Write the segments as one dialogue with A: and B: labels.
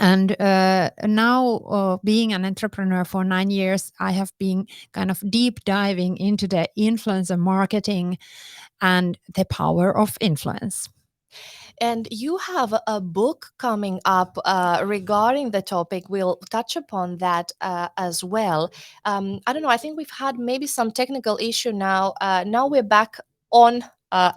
A: And now, being an entrepreneur for 9 years, I have been kind of deep diving into the influencer marketing and the power of influence.
B: And you have a book coming up regarding the topic. We'll touch upon that as well. I don't know. I think we've had maybe some technical issue now. Now we're back on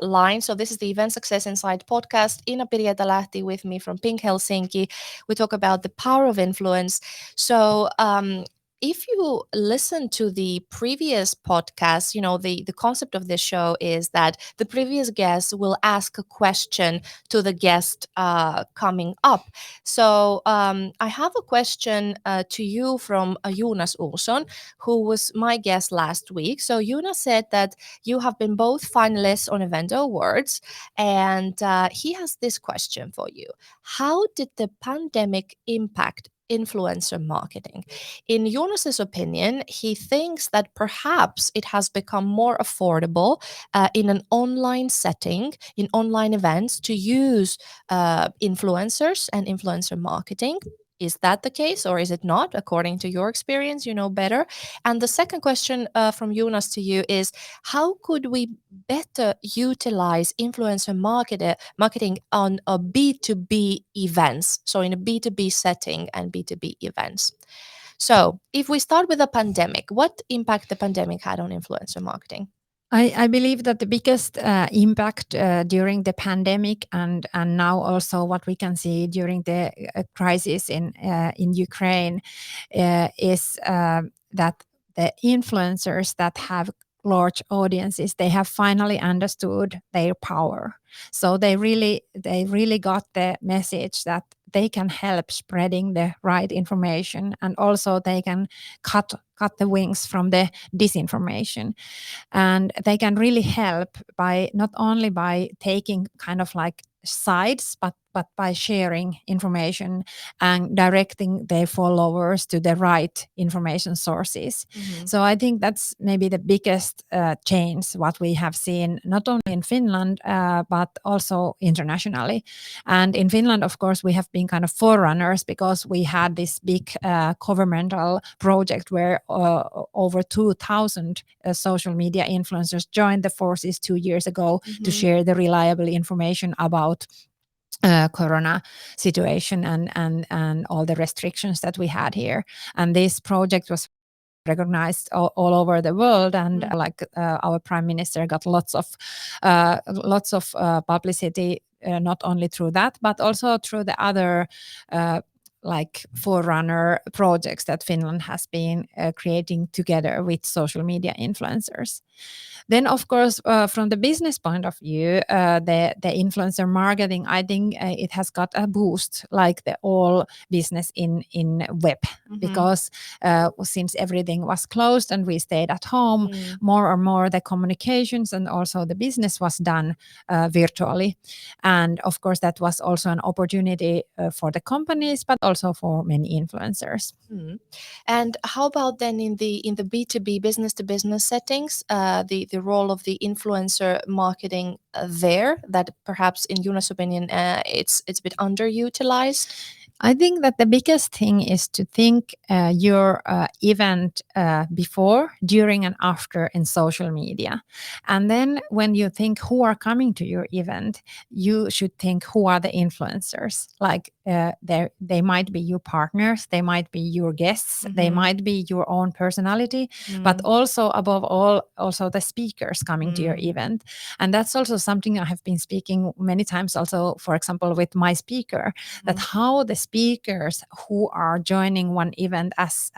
B: line. So this is the Event Success Insight podcast. Inna-Pirjetta Lahti with me from Pink Helsinki. We talk about the power of influence. So if you listen to the previous podcast, you know, the concept of this show is that the previous guest will ask a question to the guest coming up. So I have a question to you from Jonas Olsson, who was my guest last week. So Jonas said that you have been both finalists on Event Awards, and he has this question for you. How did the pandemic impact influencer marketing? In Jonas's opinion, he thinks that perhaps it has become more affordable in an online setting, in online events, to use influencers and influencer marketing. Is that the case, or is it not? According to your experience, you know better. And the second question from Jonas to you is, how could we better utilize influencer marketing on a B2B events, so in a B2B setting and B2B events? So if we start with the pandemic, what impact the pandemic had on influencer marketing?
A: I believe that the biggest impact during the pandemic and now also what we can see during the crisis in Ukraine is that the influencers that have large audiences, they have finally understood their power. So they really got the message that they can help spreading the right information, and also they can cut the wings from the disinformation. And they can really help by not only by taking kind of like sides, but by sharing information and directing their followers to the right information sources.
B: Mm-hmm.
A: So I think that's maybe the biggest change what we have seen, not only in Finland, but also internationally. And in Finland, of course, we have been kind of forerunners because we had this big governmental project where over 2,000 social media influencers joined the forces 2 years ago to share the reliable information about corona situation and all the restrictions that we had here. And this project was recognized all over the world, and our prime minister got lots of publicity, not only through that but also through the other like forerunner projects that Finland has been creating together with social media influencers. Then, of course, from the business point of view, the influencer marketing, I think it has got a boost, like the all business in web, because since everything was closed and we stayed at home, more and more the communications and also the business was done virtually. And of course, that was also an opportunity for the companies, but also for many influencers.
B: And how about then in the B2B, business to business settings, the role of the influencer marketing there, that perhaps in Jonas' opinion it's a bit underutilized?
A: I think that the biggest thing is to think your event before, during, and after in social media. And then when you think who are coming to your event, you should think who are the influencers. Like they might be your partners, they might be your guests, they might be your own personality, but also above all, also the speakers coming to your event. And that's also something I have been speaking many times also, for example, with my speaker, that how the speakers who are joining one event as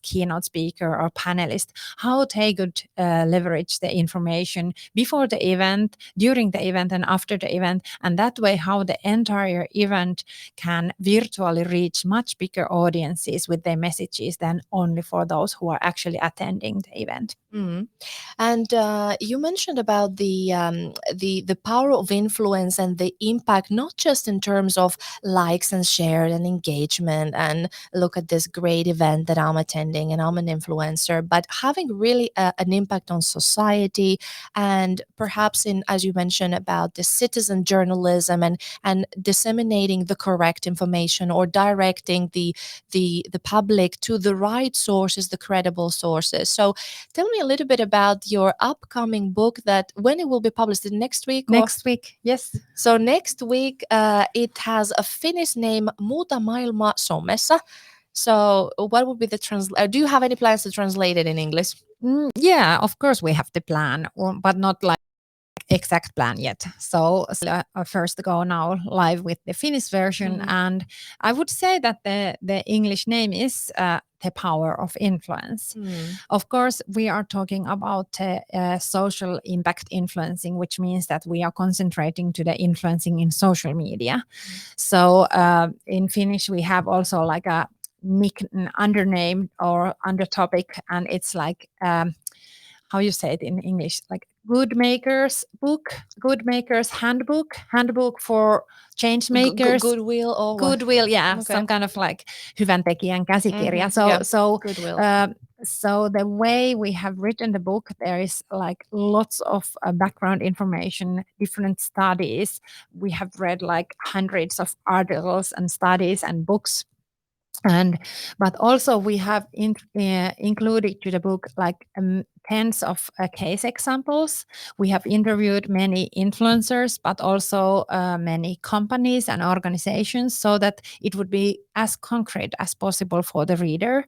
A: keynote speaker or panelist, how they could leverage the information before the event, during the event, and after the event, and that way how the entire event can virtually reach much bigger audiences with their messages than only for those who are actually attending the event.
B: And you mentioned about the power of influence and the impact, not just in terms of likes and shares and engagement and look at this great event that I'm attending and I'm an influencer, but having really an impact on society, and perhaps in, as you mentioned, about the citizen journalism and disseminating the correct correct information or directing the public to the right sources, the credible sources. So tell me a little bit about your upcoming book, that when it will be published, next week?
A: Next week, yes.
B: So next week, it has a Finnish name, Muuta maailmaa somessa. So what would be the do you have any plans to translate it in English?
A: Yeah, of course we have the plan, but not like exact plan yet. So first go now live with the Finnish version, and I would say that the English name is The Power of Influence. Of course, we are talking about social impact influencing, which means that we are concentrating to the influencing in social media. So in Finnish, we have also like a undername or under topic, and it's like how you say it in English, like Good Makers Book, Good Makers Handbook for Change Makers.
B: Goodwill or
A: Goodwill, yeah, some kind of like hyväntekijän käsikirja. So the way we have written the book, there is like lots of background information, different studies. We have read like hundreds of articles and studies and books. But also we have included to the book like tens of case examples. We have interviewed many influencers, but also many companies and organizations, so that it would be as concrete as possible for the reader.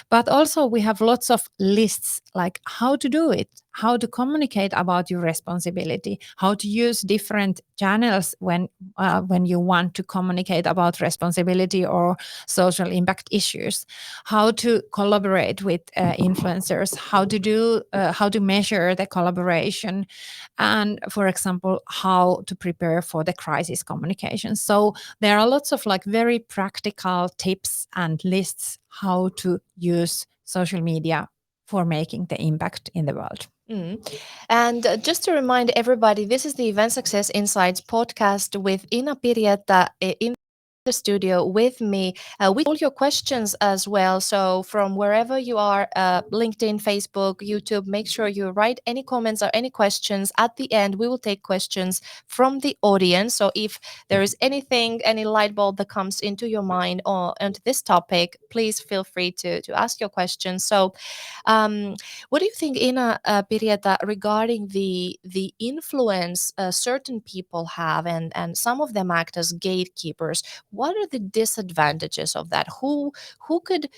A: But also we have lots of lists, like how to do it, how to communicate about your responsibility, how to use different channels when you want to communicate about responsibility or social impact issues, how to collaborate with influencers, how to measure the collaboration, and for example, how to prepare for the crisis communication. So there are lots of like very practical tips and lists how to use social media for making the impact in the world.
B: And just to remind everybody, this is the Event Success Insights podcast with Inna-Pirjetta in the studio with me. We all your questions as well. So from wherever you are, LinkedIn, Facebook, YouTube, make sure you write any comments or any questions. At the end, we will take questions from the audience. So if there is anything, any light bulb that comes into your mind or onto this topic, please feel free to ask your questions. So what do you think, Inna-Pirjetta, regarding the influence certain people have, and some of them act as gatekeepers? What are the disadvantages of that? Who could,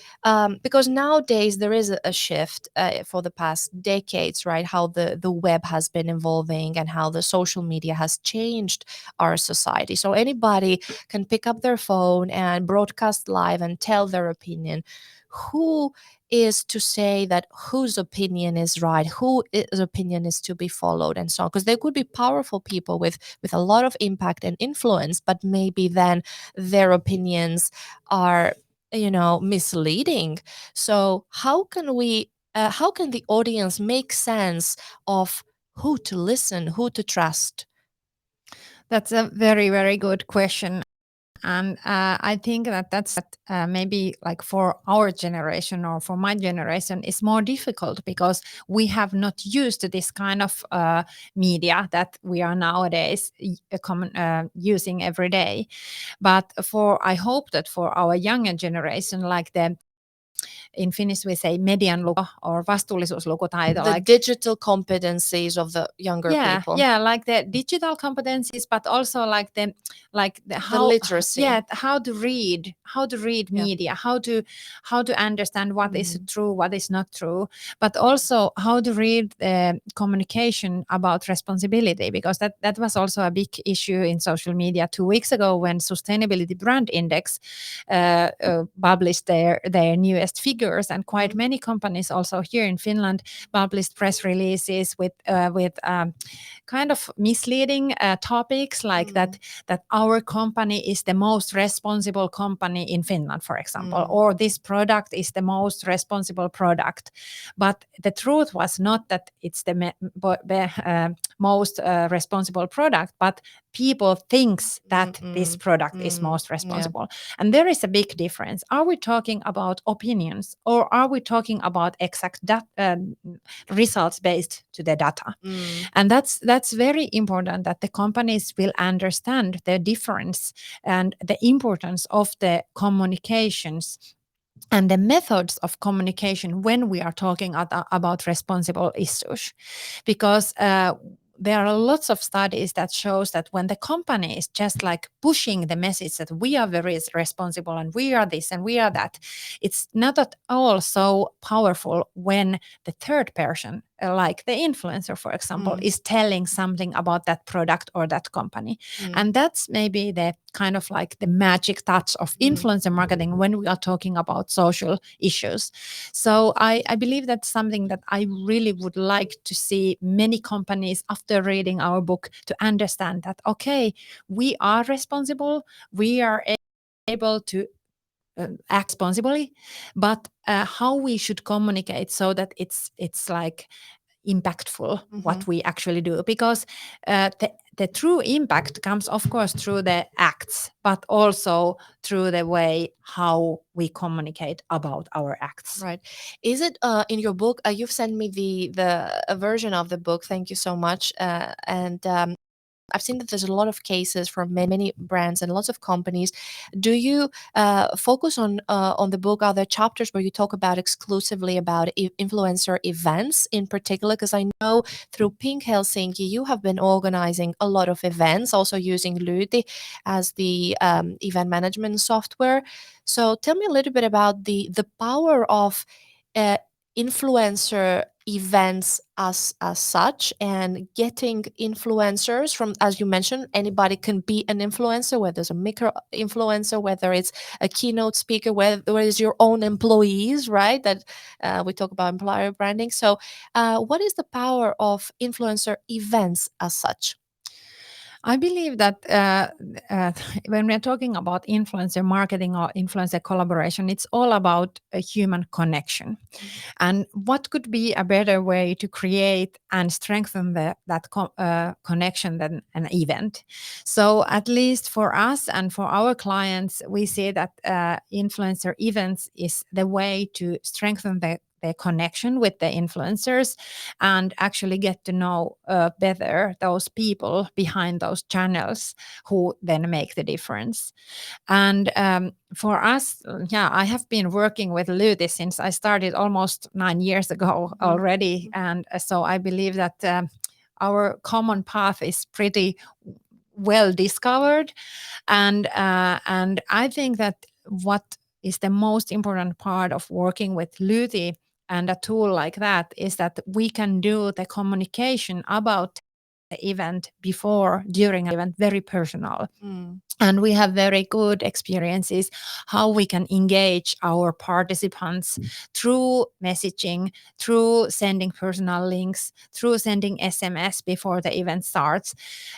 B: because nowadays there is a shift for the past decades, right? How the web has been evolving and how the social media has changed our society. So anybody can pick up their phone and broadcast live and tell their opinion. Who is to say that whose opinion is right, whose opinion is to be followed, and so on? Because there could be powerful people with a lot of impact and influence, but maybe then their opinions are, misleading. So how can the audience make sense of who to listen, who to trust?
A: That's a very, very good question. And I think that's maybe like for our generation or for my generation is more difficult, because we have not used this kind of media that we are nowadays using every day. But I hope that for our younger generation, like in Finnish we say median luku or vastuullisuuslukutaito.
B: The digital competencies of the younger people.
A: Yeah, like the digital competencies, but also like the how,
B: literacy.
A: Yeah, how to read media, how to understand what is true, what is not true, but also how to read communication about responsibility, because that was also a big issue in social media 2 weeks ago when Sustainability Brand Index published their newest figures, and quite many companies also here in Finland published press releases with kind of misleading topics like that our company is the most responsible company in Finland, for example, or this product is the most responsible product. But the truth was not that it's the most responsible product, but people thinks that this product is most responsible. And there is a big difference. Are we talking about opinions results, or are we talking about exact results based to the data? And that's very important, that the companies will understand the difference and the importance of the communications and the methods of communication when we are talking about responsible issues. Because there are lots of studies that shows that when the company is just like pushing the message that we are very responsible and we are this and we are that, it's not at all so powerful when the third person, like the influencer, for example, is telling something about that product or that company. And that's maybe the kind of like the magic touch of influencer marketing when we are talking about social issues. So I believe that's something that I really would like to see many companies, after reading our book, to understand that, okay, we are responsible, we are able to act responsibly, but how we should communicate so that it's like impactful what we actually do. Because the true impact comes, of course, through the acts, but also through the way how we communicate about our acts.
B: Right. Is it in your book? You've sent me the a version of the book. Thank you so much. And I've seen that there's a lot of cases from many brands and lots of companies. Do you focus on the book? Are there chapters where you talk about exclusively about influencer events in particular? Because I know through Pink Helsinki, you have been organizing a lot of events, also using Lyyti as the event management software. So tell me a little bit about the power of influencer events as such, and getting influencers from, as you mentioned, anybody can be an influencer, whether it's a micro influencer, whether it's a keynote speaker, whether it's your own employees, right? That we talk about employer branding. So what is the power of influencer events as such?
A: I believe that when we're talking about influencer marketing or influencer collaboration, it's all about a human connection. And what could be a better way to create and strengthen that connection than an event? So at least for us and for our clients, we see that influencer events is the way to strengthen the connection with the influencers and actually get to know better those people behind those channels who then make the difference. And for us, I have been working with Lyyti since I started almost 9 years ago already. And so I believe that our common path is pretty well discovered. And I think that what is the most important part of working with Lyyti and a tool like that is that we can do the communication about the event before, during an event, very personal. And we have very good experiences how we can engage our participants through messaging, through sending personal links, through sending SMS before the event starts.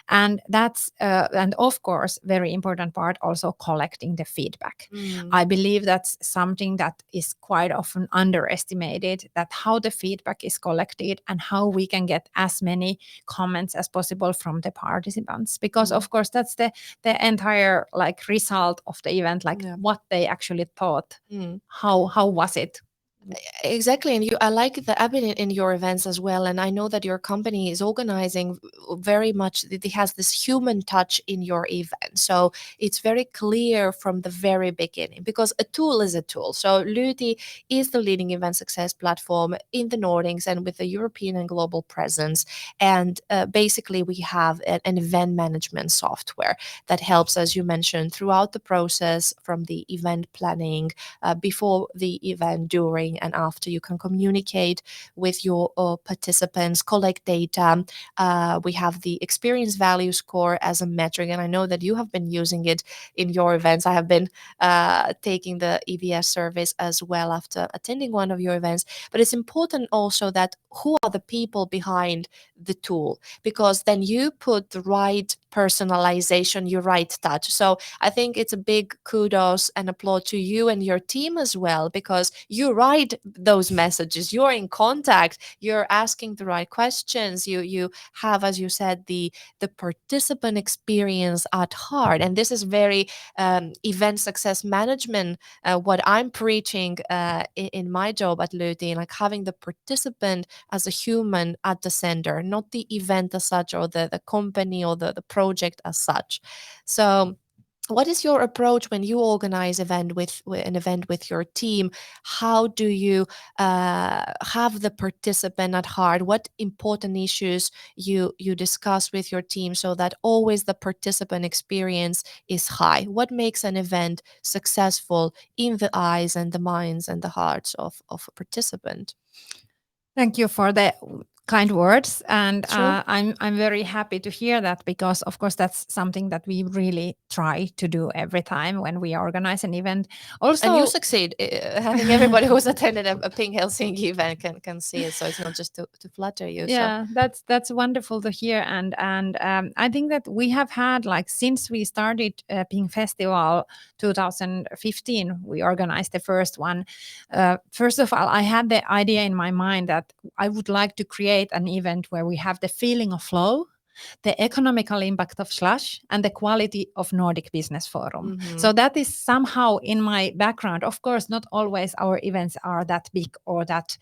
A: And that's, and of course, very important part, also collecting the feedback. I believe that's something that is quite often underestimated, that how the feedback is collected and how we can get as many comments as possible from the participants. Because of course, that's the entire like result of the event, like what they actually thought. How was it?
B: Exactly, and I like that. I've been in your events as well, and I know that your company is organizing very much. It has this human touch in your event, so it's very clear from the very beginning. Because a tool is a tool. So Lyyti is the leading event success platform in the Nordics and with a European and global presence. And basically, we have an event management software that helps, as you mentioned, throughout the process, from the event planning, before the event, during and after. You can communicate with your participants, collect data. We have the experience value score as a metric, and I know that you have been using it in your events. I have been taking the EVS service as well after attending one of your events. But it's important also that who are the people behind the tool, because then you put the right personalization, your right touch. So I think it's a big kudos and applaud to you and your team as well, because you write read those messages, you're in contact, you're asking the right questions, you have, as you said, the participant experience at heart. And this is very event success management, what I'm preaching in my job at Lyyti, like having the participant as a human at the center, not the event as such, or the company, or the project as such. So what is your approach when you organize an event with your team? How do you have the participant at heart? What important issues you discuss with your team so that always the participant experience is high? What makes an event successful in the eyes and the minds and the hearts of a participant?
A: Thank you for the kind words, and
B: Sure.
A: I'm very happy to hear that, because of course that's something that we really try to do every time when we organize an event. Also,
B: And you succeed. I think everybody who's attended a Pink Helsinki event can see it. So it's not just to flatter you. So
A: yeah, that's wonderful to hear, and I think that we have had, like, since we started Pink Festival 2015, we organized the first one. First of all, I had the idea in my mind that I would like to create an event where we have the feeling of flow, the economical impact of Slush, and the quality of Nordic Business Forum.
B: Mhm.
A: So that is somehow in my background. Of course, not always our events are that big or that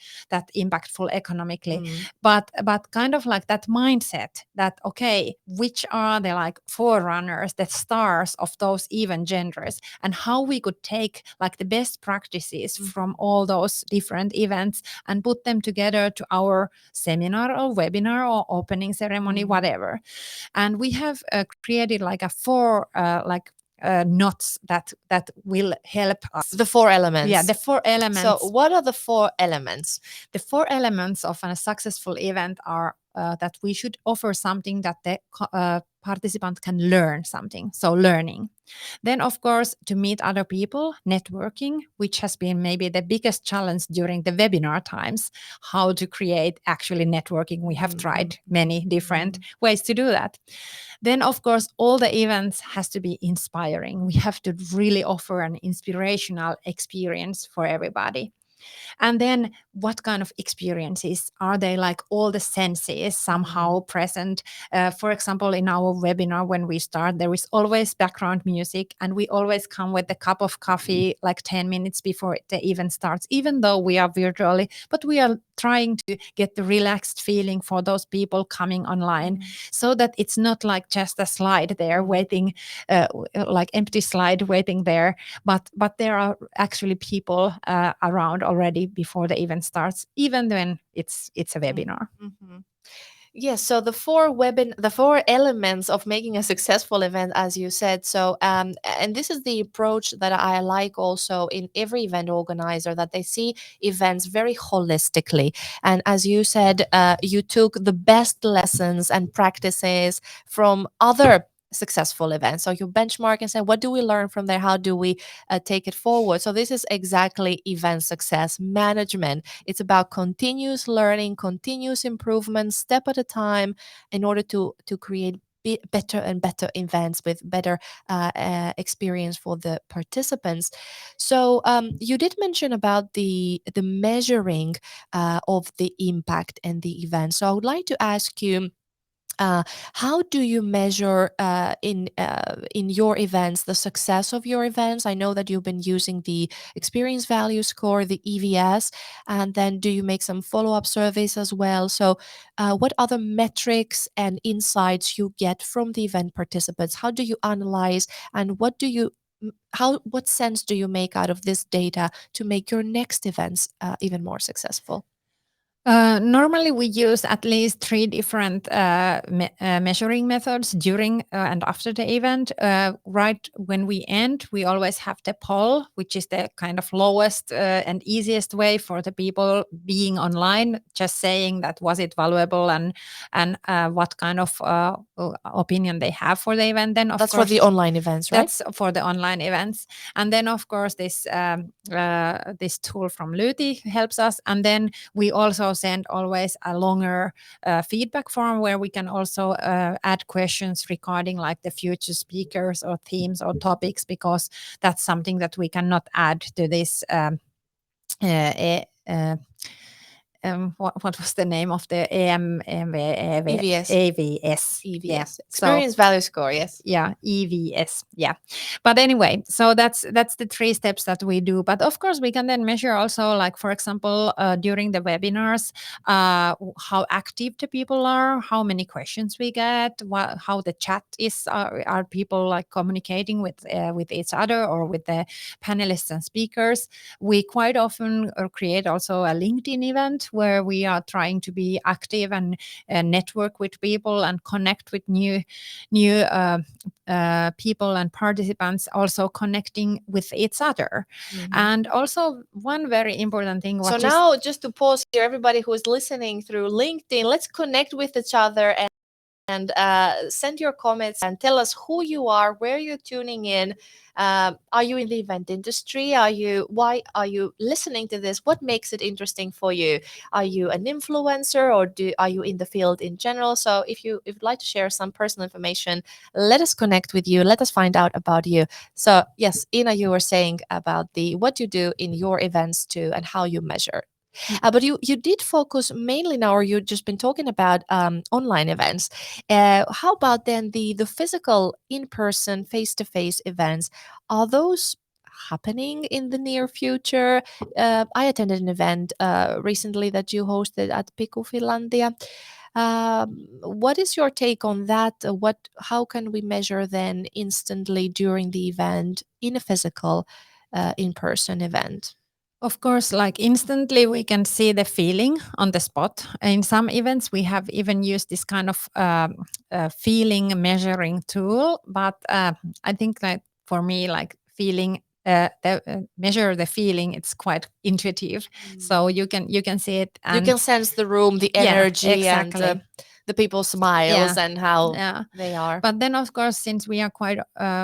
A: impactful economically, but kind of like that mindset that, okay, which are the like forerunners, the stars of those event genders, and how we could take like the best practices from all those different events and put them together to our seminar or webinar or opening ceremony, whatever. And we have created like a four knots that will help us.
B: The 4 elements.
A: Yeah, the 4 elements.
B: So what are the 4 elements?
A: The 4 elements of a successful event are that we should offer something that the participant can learn something, so learning. Then, of course, to meet other people, networking, which has been maybe the biggest challenge during the webinar times, how to create actually networking. We have tried many different ways to do that. Then, of course, all the events has to be inspiring. We have to really offer an inspirational experience for everybody. And then what kind of experiences are they? Like all the senses somehow present. For example, in our webinar, when we start, there is always background music, and we always come with a cup of coffee like 10 minutes before the event starts, even though we are virtually, but we are trying to get the relaxed feeling for those people coming online, so that it's not like just a slide there waiting, like empty slide waiting there, but there are actually people around already before the event starts, even when it's a webinar.
B: Yes, so the 4 elements of making a successful event, as you said. So, and this is the approach that I like also in every event organizer, that they see events very holistically. And as you said, you took the best lessons and practices from other successful events. So you benchmark and say, what do we learn from there? How do we take it forward? So this is exactly event success management. It's about continuous learning, continuous improvement, step at a time, in order to create better and better events with better experience for the participants. So you did mention about the measuring of the impact and the event. So I would like to ask you, how do you measure in your events the success of your events? I know that you've been using the experience value score, the EVS, and then do you make some follow-up surveys as well? So what other metrics and insights you get from the event participants? How do you analyze, and what sense do you make out of this data to make your next events even more successful?
A: Normally, we use at least 3 different measuring methods during and after the event. Right when we end, we always have the poll, which is the kind of lowest and easiest way for the people being online, just saying that was it valuable, and what kind of opinion they have for the event. Then, of
B: That's
A: course,
B: for the online events, right?
A: That's for the online events. And then, of course, this tool from Lyyti helps us. And then we also send always a longer feedback form where we can also add questions regarding like the future speakers or themes or topics, because that's something that we cannot add to this what was the name of the
B: EVS.
A: AVS? Yeah.
B: EVS. Experience Value Score, yes.
A: Yeah, EVS. Yeah. But anyway, so that's the 3 steps that we do. But of course, we can then measure also, like, for example, during the webinars, how active the people are, how many questions we get, how the chat is. Are people like communicating with each other or with the panelists and speakers? We quite often create also a LinkedIn event where we are trying to be active and network with people and connect with new people and participants, also connecting with each other. And also one very important thing.
B: So now, just to pause here, everybody who is listening through LinkedIn, let's connect with each other and send your comments and tell us who you are, where you're tuning in. Are you in the event industry? Why are you listening to this? What makes it interesting for you? Are you an influencer, or are you in the field in general? So if you'd like to share some personal information, let us connect with you. Let us find out about you. So yes, Inna, you were saying about what you do in your events too and how you measure. But you did focus mainly now, or you've just been talking about online events. How about then the physical, in-person, face-to-face events? Are those happening in the near future? I attended an event recently that you hosted at Piku Finlandia. What is your take on that? How can we measure then instantly during the event in a physical, in-person event?
A: Of course, like instantly we can see the feeling on the spot. In some events, we have even used this kind of feeling measuring tool. But I think that for me, like feeling, measure the feeling, it's quite intuitive. So you can see it.
B: And you can sense the room, the energy,
A: exactly.
B: And the people's smiles and how they are.
A: But then, of course, since we are quite,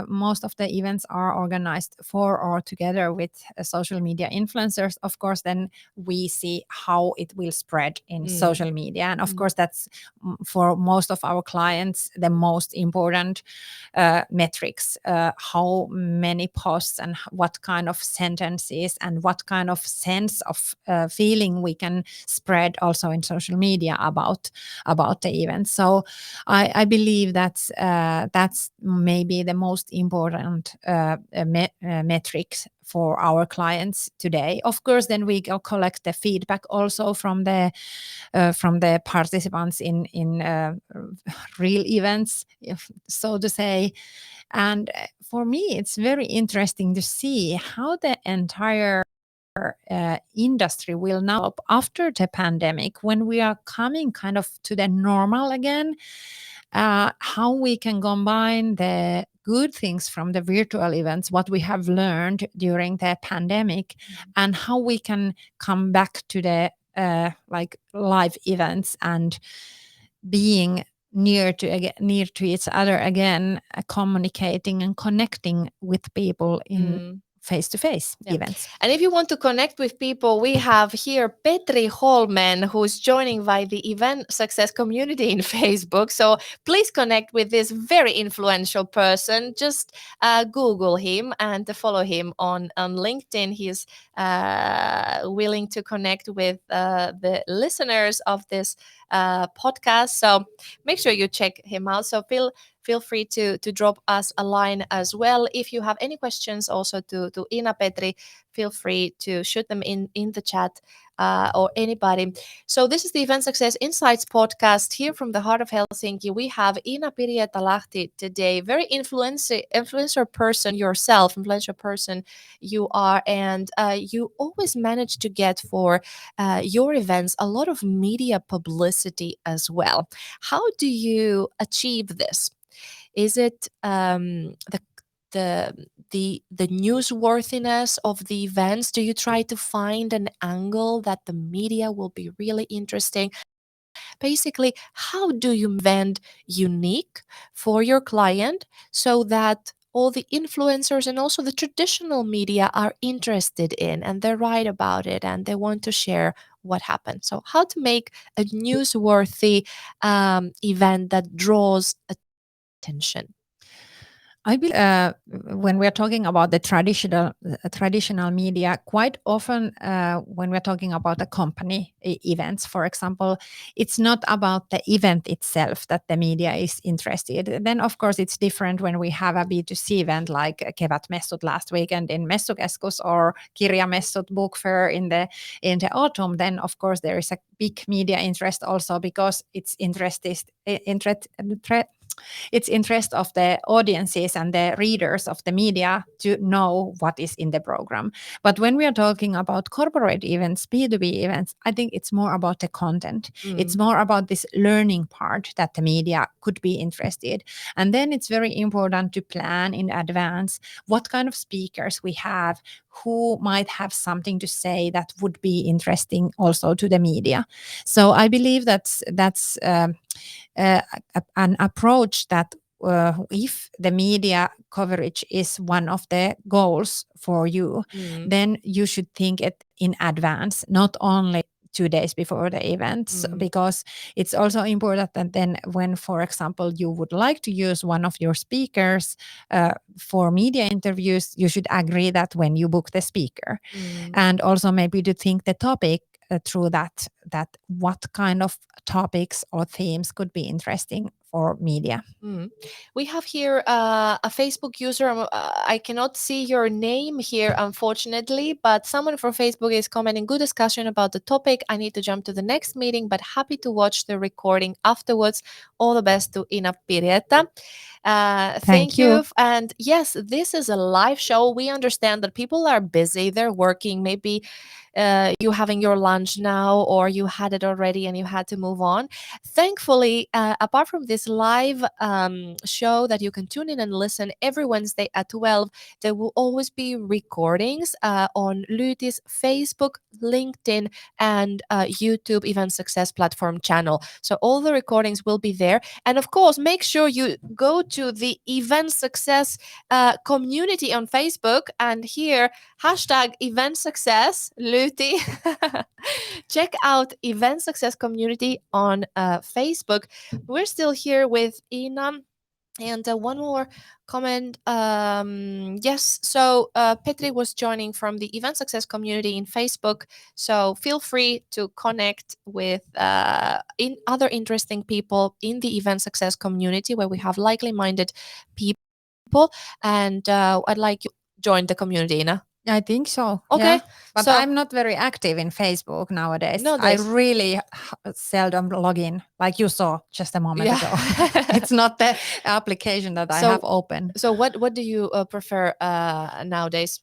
A: most of the events are organized for or together with social media influencers, of course, then we see how it will spread in social media. And of course, that's for most of our clients, the most important metrics, how many posts and what kind of sentences and what kind of sense of feeling we can spread also in social media about the event. So I believe that's maybe the most important metrics for our clients today. Of course, then we collect the feedback also from the participants in real events, so to say. And for me, it's very interesting to see how the entire industry will now, after the pandemic, when we are coming kind of to the normal again, how we can combine the good things from the virtual events, what we have learned during the pandemic, and how we can come back to the like live events and being near to each other again, communicating and connecting with people in face-to-face events.
B: And if you want to connect with people, we have here Petri Holmen, who's joining by the Event Success Community in Facebook. So please connect with this very influential person. Just Google him and follow him on LinkedIn. He's willing to connect with the listeners of this podcast. So make sure you check him out. So feel free to drop us a line as well. If you have any questions also to Inna, Petri, feel free to shoot them in the chat, or anybody. So this is the Event Success Insights podcast here from the heart of Helsinki. We have Inna-Pirjetta Lahti today, very influencer person yourself, influential person you are, and you always manage to get for your events a lot of media publicity as well. How do you achieve this? Is it the newsworthiness of the events? Do you try to find an angle that the media will be really interesting? Basically, how do you event unique for your client so that all the influencers and also the traditional media are interested in and they write about it and they want to share what happened? So how to make a newsworthy event that draws attention?
A: I believe when we're talking about the traditional media, quite often when we're talking about the company events, for example, it's not about the event itself that the media is interested. Then, of course, it's different when we have a B2C event like Kevätmessut last weekend in Messukeskus or Kirjamessut book fair in the autumn. Then, of course, there is a big media interest also because it's interest of the audiences and the readers of the media to know what is in the program. But when we are talking about corporate events, B2B events, I think it's more about the content. It's more about this learning part that the media could be interested. And then it's very important to plan in advance what kind of speakers we have, who might have something to say that would be interesting also to the media. So I believe that's an approach that if the media coverage is one of the goals for you, then you should think it in advance, not only 2 days before the events, because it's also important that then when, for example, you would like to use one of your speakers for media interviews, you should agree that when you book the speaker. And also maybe to think the topic through that what kind of topics or themes could be interesting for media.
B: We have here a Facebook user. I cannot see your name here, unfortunately, but someone from Facebook is commenting, good discussion about the topic. I need to jump to the next meeting, but happy to watch the recording afterwards. All the best to Inna-Pirjetta. Thank you. And yes, this is a live show. We understand that people are busy, they're working, maybe you having your lunch now, or you had it already and you had to move on. Thankfully, apart from this live show that you can tune in and listen every Wednesday at 12, there will always be recordings on Lyty's Facebook, LinkedIn, and YouTube Event Success Platform channel. So all the recordings will be there. And of course, make sure you go to the Event Success community on Facebook, and here hashtag Event Success Lyyti. Check out Event Success community on Facebook. We're still here with Ina. And one more comment. Yes, so Petri was joining from the Event Success community in Facebook. So feel free to connect with other interesting people in the Event Success community, where we have likely-minded people. And I'd like you to join the community, Ina.
A: I think so.
B: Okay.
A: Yeah. But I'm not very active in Facebook nowadays. I really seldom log in, like you saw just a moment ago. It's not the application that I have open.
B: So what do you prefer nowadays?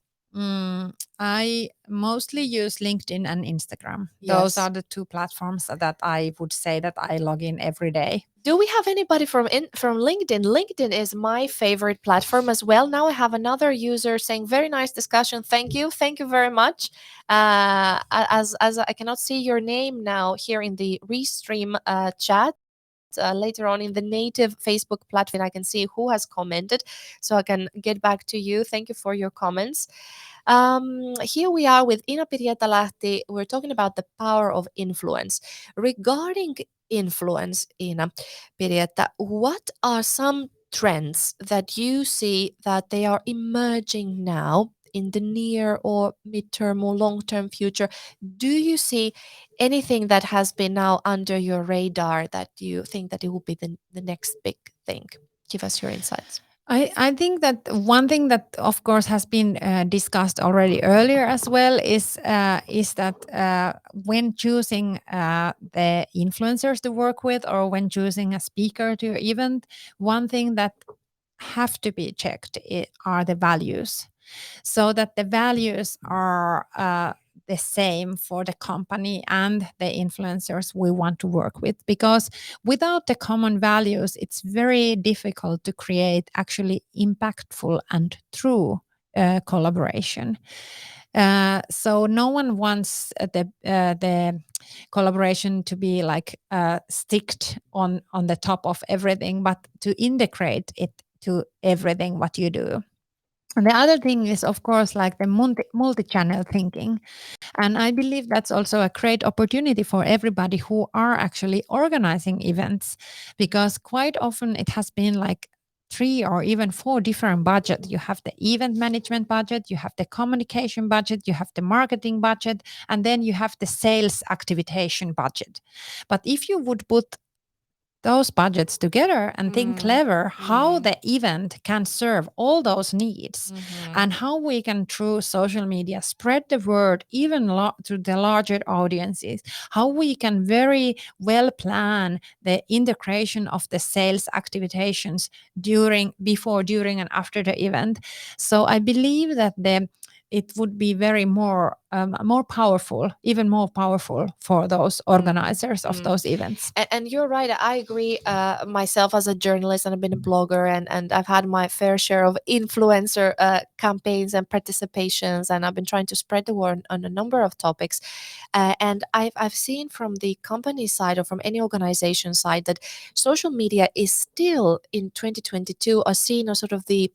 A: I mostly use LinkedIn and Instagram. Those are the two platforms that I would say that I log in every day.
B: Do we have anybody from LinkedIn? LinkedIn is my favorite platform as well. Now I have another user saying, very nice discussion. Thank you very much. As I cannot see your name now here in the Restream chat. Later on in the native Facebook platform, I can see who has commented, so I can get back to you. Thank you for your comments. Here we are with Inna-Pirjetta Lahti. We're talking about the power of influence. Regarding influence, Inna-Pirjetta, what are some trends that you see that they are emerging now in the near or midterm or long-term future? Do you see anything that has been now under your radar that you think that it will be the next big thing? Give us your insights.
A: I think that one thing that, of course, has been discussed already earlier as well is that when choosing the influencers to work with, or when choosing a speaker to your event, one thing that have to be checked are the values, so that the values are the same for the company and the influencers we want to work with. Because without the common values, it's very difficult to create actually impactful and true collaboration. So no one wants the collaboration to be like sticked on the top of everything, but to integrate it to everything what you do. And the other thing is, of course, like the multi-channel thinking. And I believe that's also a great opportunity for everybody who are actually organizing events, because quite often it has been like 3 or even 4 different budgets. You have the event management budget, you have the communication budget, you have the marketing budget, and then you have the sales activation budget. But if you would put those budgets together and think clever how the event can serve all those needs and how we can through social media spread the word even to the larger audiences, how we can very well plan the integration of the sales activations before, during and after the event. So I believe that it would be very more powerful, even more powerful for those organizers of those events.
B: And you're right. I agree. Myself as a journalist, and I've been a blogger, and I've had my fair share of influencer campaigns and participations, and I've been trying to spread the word on a number of topics. And I've seen from the company side or from any organization side that social media is still in 2022 seen as sort of the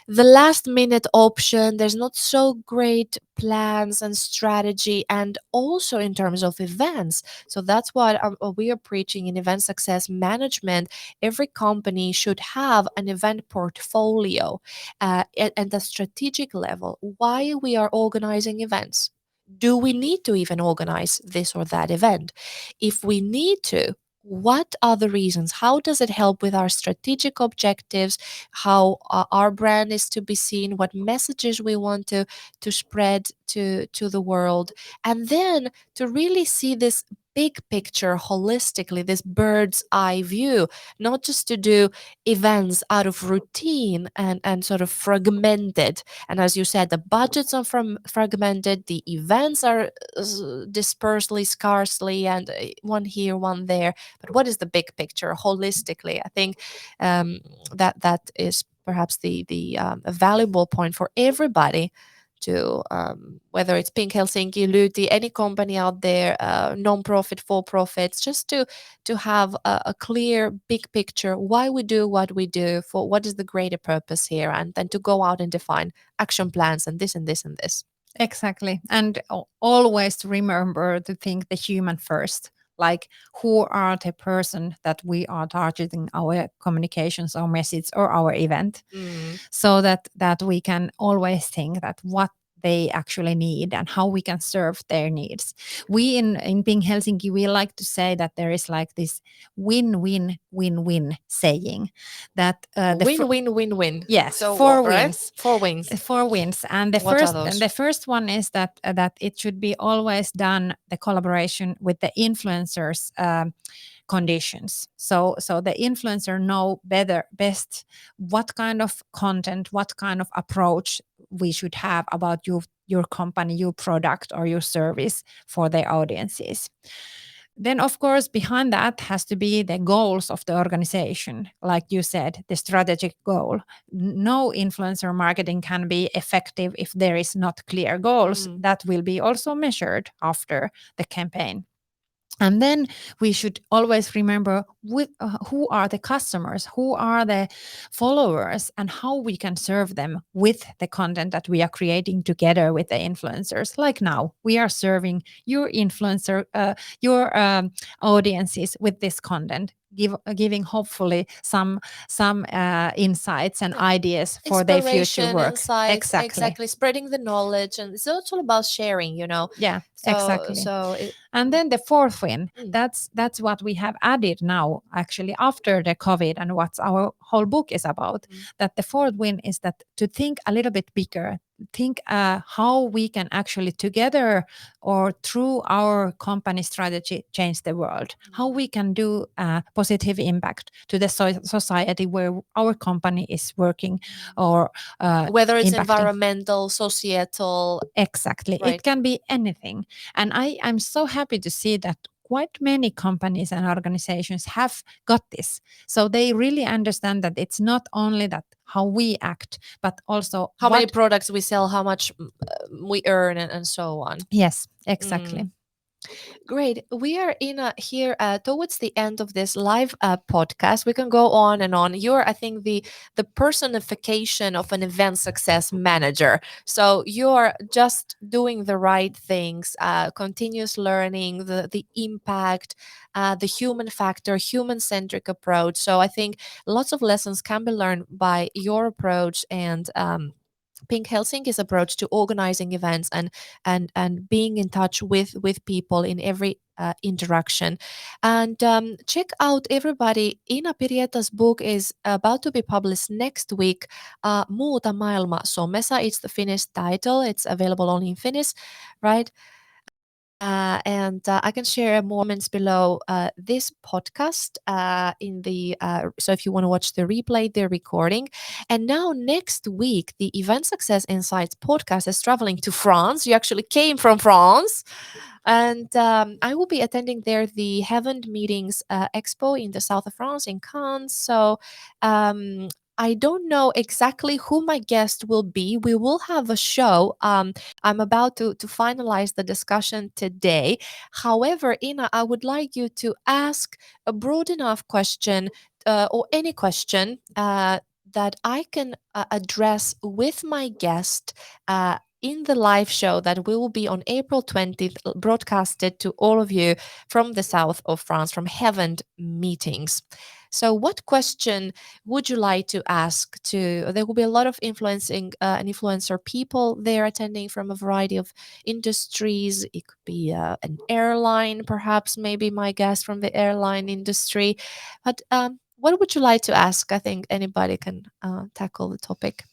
B: last minute option. There's not so great plans and strategy, and also in terms of events. So that's what we are preaching in event success management. Every company should have an event portfolio at the strategic level. Why we are organizing events? Do we need to even organize this or that event? If we need to, what are the reasons? How does it help with our strategic objectives? How our brand is to be seen? What messages we want to spread to the world? And then to really see this big picture holistically, this bird's eye view, not just to do events out of routine and sort of fragmented. And as you said, the budgets are fragmented, the events are dispersely, scarcely, and one here, one there. But what is the big picture holistically? I think that is perhaps the a valuable point for everybody to whether it's Pink Helsinki, Lyyti, any company out there, non-profit, for-profits, just to have a clear big picture why we do what we do, for what is the greater purpose here, and then to go out and define action plans and this and this and this.
A: Exactly. And always remember to think the human first. Like, who are the person that we are targeting our communications, our message, or our event, so that we can always think that what they actually need and how we can serve their needs. We in Pink Helsinki, we like to say that there is like this win-win-win-win saying that
B: win-win-win-win.
A: Yes,
B: so
A: 4
B: right?
A: wins.
B: 4 wins.
A: 4 wins, and the first one is that it should be always done the collaboration with the influencers. Conditions. So the influencer know best what kind of content, what kind of approach we should have about your company, your product, or your service for their audiences. Then, of course, behind that has to be the goals of the organization. Like you said, the strategic goal. No influencer marketing can be effective if there is not clear goals that will be also measured after the campaign. And then we should always remember who are the customers, who are the followers, and how we can serve them with the content that we are creating together with the influencers. Like now, we are serving your influencer, your audiences with this content, giving hopefully some insights and ideas for their future work.
B: Insights, exactly. Spreading the knowledge, and it's all about sharing.
A: Yeah, exactly. And then the fourth win, that's what we have added now, actually, after the COVID, and what our whole book is about. That the fourth win is that to think a little bit bigger, think how we can actually together or through our company strategy change the world, how we can do a positive impact to the society where our company is working, or
B: whether it's
A: impacting.
B: Environmental, societal.
A: Exactly. Right. It can be anything. And I'm so happy to see that quite many companies and organizations have got this. So they really understand that it's not only that how we act, but also
B: how many products we sell, how much we earn, and so on.
A: Yes, exactly.
B: Great. We are here towards the end of this live podcast. We can go on and on. You're, I think, the personification of an event success manager. So you're just doing the right things, continuous learning, the impact, the human factor, human centric approach. So I think lots of lessons can be learned by your approach and. Pink Helsinki's approach to organizing events and being in touch with people in every interaction. And check out everybody. Inna-Pirjetta's book is about to be published next week. Muuta maailma somessa. It's the Finnish title. It's available only in Finnish, right? And I can share more comments below this podcast in the so if you want to watch the replay, the recording. And now next week, the Event Success Insights podcast is traveling to France. You actually came from France. And I will be attending there the Heaven Meetings Expo in the south of France in Cannes. So I don't know exactly who my guest will be. We will have a show. I'm about to finalize the discussion today. However, Inna, I would like you to ask a broad enough question or any question that I can address with my guest in the live show that will be on April 20th, broadcasted to all of you from the south of France, from Heaven Meetings. So, what question would you like to ask to? There will be a lot of influencing and influencer people there attending from a variety of industries. It could be an airline, perhaps, maybe my guest from the airline industry. But what would you like to ask? I think anybody can tackle the topic.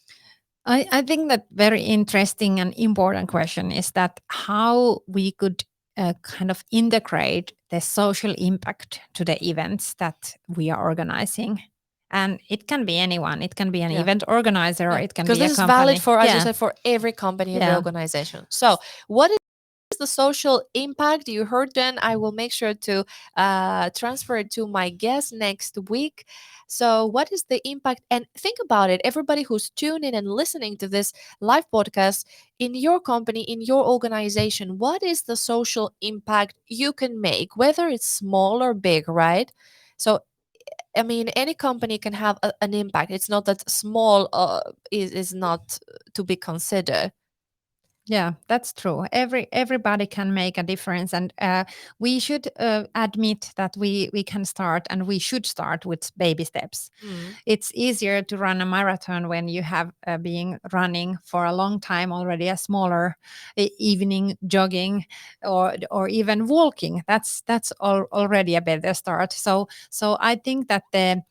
A: I think that very interesting and important question is that how we could kind of integrate the social impact to the events that we are organizing. And it can be anyone. It can be an event organizer, or it can be a company.
B: Because this is valid for, as you said, for every company, every organization. So what is the social impact you heard? Then I will make sure to transfer it to my guest next week. So what is the impact? And think about it, everybody who's tuning and listening to this live podcast, in your company, in your organization, what is the social impact you can make, whether it's small or big, right? So I mean, any company can have an impact. It's not that small is not to be considered.
A: Yeah, that's true. Everybody can make a difference, and we should admit that we can start, and we should start with baby steps. It's easier to run a marathon when you have been running for a long time already. A smaller evening jogging or even walking, that's already a better start. So I think that the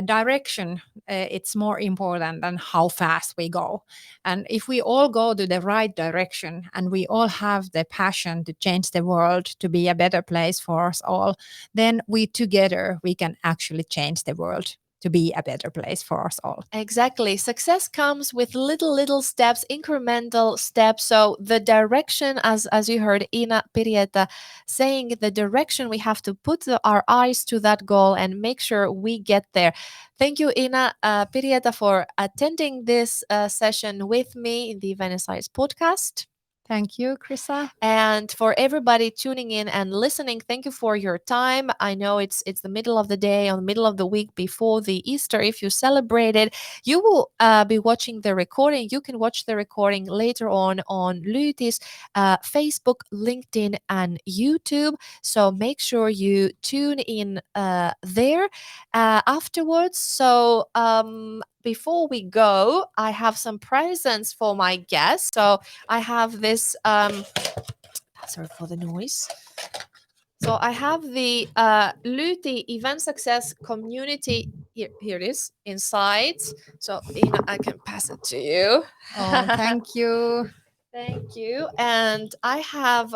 A: direction, it's more important than how fast we go. And if we all go to the right direction and we all have the passion to change the world to be a better place for us all, then we together we can actually change the world to be a better place for us all.
B: Exactly. Success comes with little steps, incremental steps. So the direction, as you heard Inna-Pirjetta saying, the direction, we have to put our eyes to that goal and make sure we get there. Thank you, Inna-Pirjetta, for attending this session with me in the Event Insights podcast.
A: Thank you, Chryssa.
B: And for everybody tuning in and listening, thank you for your time. I know it's the middle of the day, on the middle of the week before the Easter. If you celebrate it, you will be watching the recording. You can watch the recording later on Lyty's Facebook, LinkedIn, and YouTube. So make sure you tune in there afterwards. So before we go, I have some presents for my guests. So I have this, sorry for the noise. So I have the Lyyti Event Success Community. Here it is inside. So Inna, I can pass it to you.
A: Oh, thank you.
B: Thank you. And I have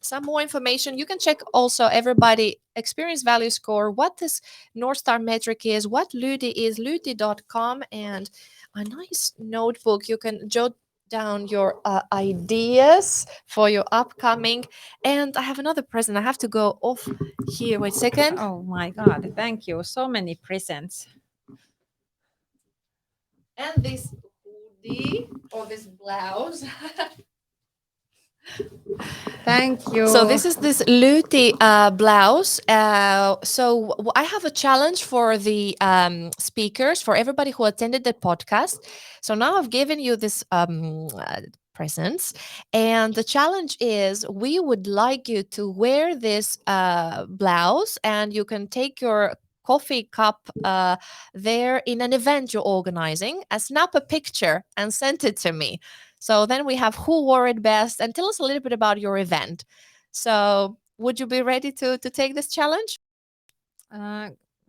B: some more information. You can check also everybody experience value score, what this North Star metric is, what Lyyti is, lyyti.com, and a nice notebook. You can jot down your ideas for your upcoming. And I have another present. I have to go off here. Wait a second.
A: Oh my God, thank you. So many presents.
B: And this hoodie or this blouse.
A: Thank you.
B: So this is this Lyyti blouse. So I have a challenge for the speakers, for everybody who attended the podcast. So now I've given you this presents, and the challenge is we would like you to wear this blouse, and you can take your coffee cup there in an event you're organizing, snap a picture and send it to me. So then we have who wore it best, and tell us a little bit about your event. So would you be ready to take this challenge?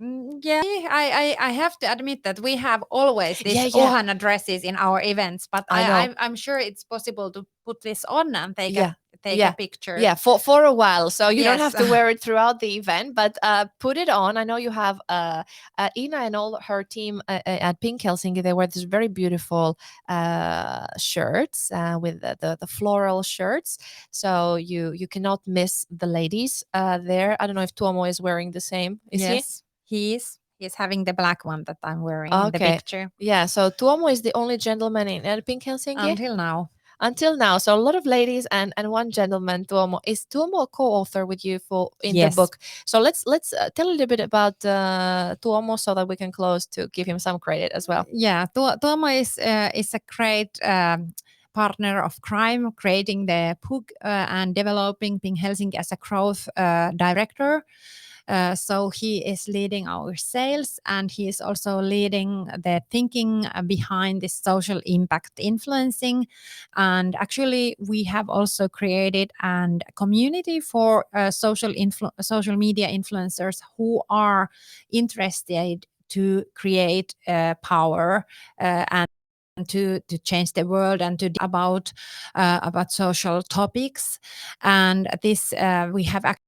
A: Yeah, I have to admit that we have always these
B: Yeah, yeah.
A: Ohana dresses in our events, but
B: I know.
A: I'm sure it's possible to put this on and take
B: Yeah.
A: a picture.
B: Yeah, for a while, so you don't
A: Yes.
B: have to wear it throughout the event, but put it on. I know you have Ina and all her team at Pink Helsinki. They wear these very beautiful shirts with the floral shirts, so you cannot miss the ladies there. I don't know if Tuomo is wearing the same. Is
A: yes, he is. He's having the black one that I'm wearing
B: he?
A: in the
B: Okay.
A: picture
B: Yeah, so Tuomo is the only gentleman in Pink Helsinki
A: until now.
B: until now. So a lot of ladies and one gentleman. Tuomo, is Tuomo a co-author with you in the
A: Yes.
B: book? So let's tell a little bit about Tuomo so that we can close to give him some credit as well.
A: Yeah, Tuomo is a great partner of crime, creating the book and developing Pink Helsinki as a growth director. So he is leading our sales, and he is also leading the thinking behind this social impact influencing. And actually, we have also created a community for social media influencers who are interested to create power and to change the world and to about social topics. And this we have actually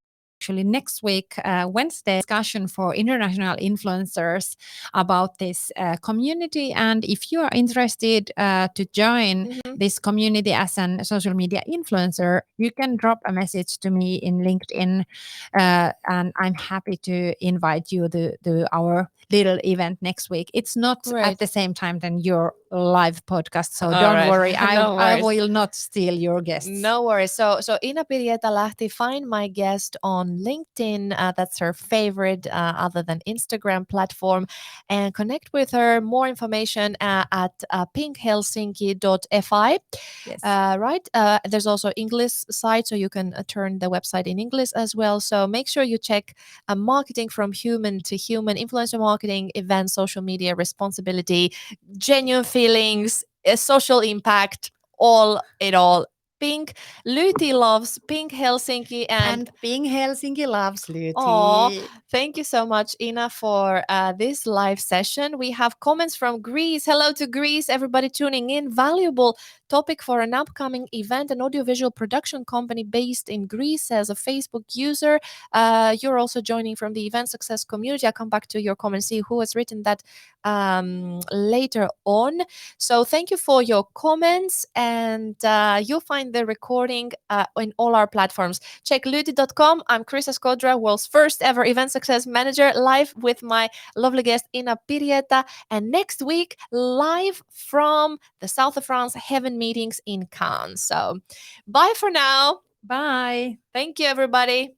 A: next week, Wednesday, discussion for international influencers about this community. And if you are interested to join this community as a social media influencer, you can drop a message to me in LinkedIn, and I'm happy to invite you to our little event next week. It's not at the same time than your live podcast, so don't worry. I will not steal your guests.
B: No worries. So Inna-Pirjetta Lahti, find my guest on LinkedIn. That's her favorite other than Instagram platform, and connect with her. More information at pinkhelsinki.fi.
A: Yes.
B: Right. There's also English site, so you can turn the website in English as well. So make sure you check marketing from human to human, influencer marketing, events, social media responsibility, genuine feelings, social impact, all. Pink. Lyyti loves Pink Helsinki,
A: and Pink Helsinki loves Lyyti.
B: Aw, thank you so much, Ina, for this live session. We have comments from Greece. Hello to Greece, everybody tuning in. Valuable topic for an upcoming event. An audiovisual production company based in Greece as a Facebook user. You're also joining from the event success community. I'll come back to your comment, see who has written that later on. So thank you for your comments, and you'll find the recording in all our platforms. Check lyyti.com. I'm Chryssa Skodra, world's first ever event success manager, live with my lovely guest Inna-Pirjetta, and next week live from the south of France, Heaven Meetings in Cannes. So bye for now.
A: Bye.
B: Thank you, everybody.